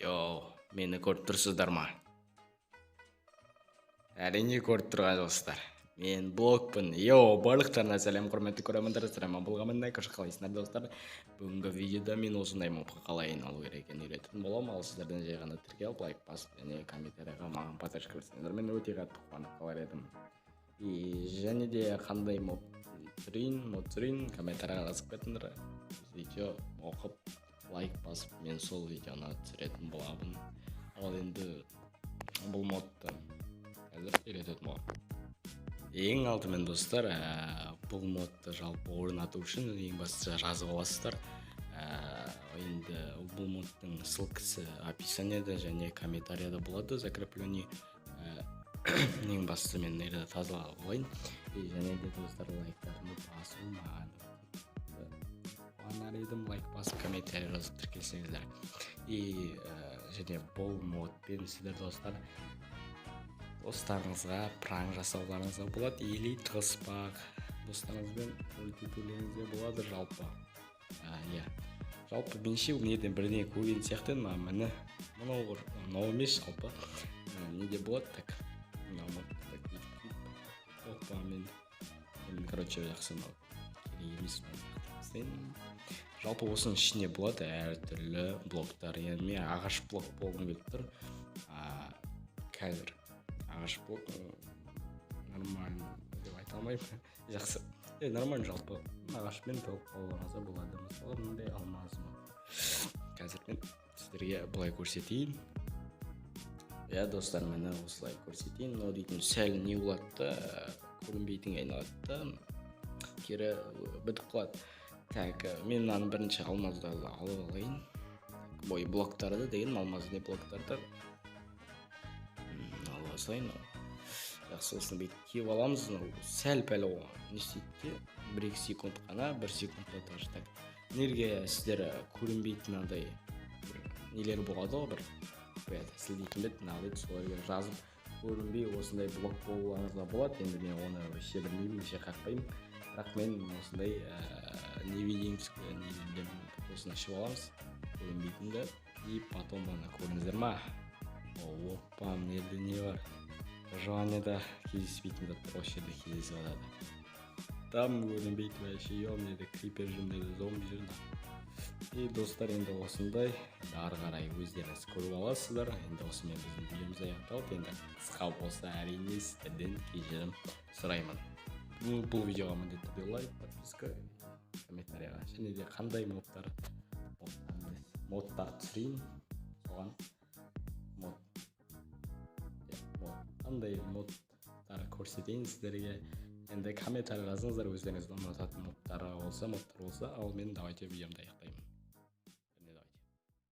Мені көріп тұрсыздар ма? Әрине көріп тұрған жоқсыздар. Мен блогпын. Барлықтарына сәлем, құрметті көрермендер, ассалаумағалейкум. Болғанмен қалайсыздар достар? Бүгінгі видеода мен осындай мопқа қалай алу керек екенін үйрететін боламын. Ал сіздерден жай ғана тіркеліп, лайк басып және комментарийға маған поддержка берсеңіздер, мен өте қатты қуанып қалар едім. Және де қандай мод түсірейін комментарийға жазып кетіңдер. Видео оқып, лайк басып, мен сол видеоны түсіретін боламын. Ал енді бұл модты қазір үйрететін боламын. Ең алдымен достар, бұл модты жалпы орнату үшін ең бастысы жазып аласыздар. Енді бұл модтың ссылкасы описаниеда және комментарийда болады, закрепление. Ең бастысы мен нерді тазалап алайын. Және де достар, лайктарымды басу маған қуанар едім, лайк басып комментарий жазып тіркелсеңіздер. Және бұл модпен сіздер достарыңызға пранк жасауларыңызға болады, или тығыспақ достарыңызбен өлтетулеріңізге болады жалпы. Жалпы менше бұл неден бірдеңе көрген сияқты, міне мынау емес жалпы. Неде болады так? Мен короче жақсы емес. Жалпы осының ішіне болады әртүрлі блоктар. Мен ағаш блок болғым келіп тұр. Қазір ағаш блок нормально деп айта алмаймын. Жақсы. Нормально жалпы. Ағашпен толып қалуыңызға болады. Мысалы, мындай алмаз ма. Қазір мен сіздерге былай көрсетейін. Достар, мені осылай көрсетейін. Мынау дейтін сәл не болады да, көрінбейтін айналады да, кері бітіп қалады. Так, мен мынаны бірінші алмазды алып алайын. Бой блоктарды деген алмазды блоктарды алып алайын. Жақсы, осыны бүйтіп киіп аламыз. Сәл пәл не істейді, 1-2 секунд қана, 1 секундта тоже так. Энергия сіздер көрінбейтін андай нелер болады ғой, бір тәсілдейтін бет, соларға жазып көрінбей осындай блок болуыңызға болады. Енді мен оны вообще білмеймін, неше қақпаймын. Бірақ мен осындай невидимский осыны ашып аламыз, көрінбейтінді. И потом оны көріңіздер ма? Опа, мынерде не бар? Желаниеда кездеспейтін заттар осы жерде кездесіп жатады. Там көрінбейді вообще, мынерде крипер жүрмеді, зомби жүрді. Достар, енді осындай ары қарай өздеріңіз көріп аласыздар. Енді осымен біздің видеомыз аяқталды. Енді қысқа болса әрине сіздерден кешірім сұраймын. Бұл видеоға міндетті түрде лайк, подписка, комментарийға және де қандай модтар түсірейін, соған қандай модтар көрсетейін сіздерге. Енді комментарий жазыңыздар, өздеріңіздің ұнататын модтар болса, ал мен давайте видеомды аяқтаймын.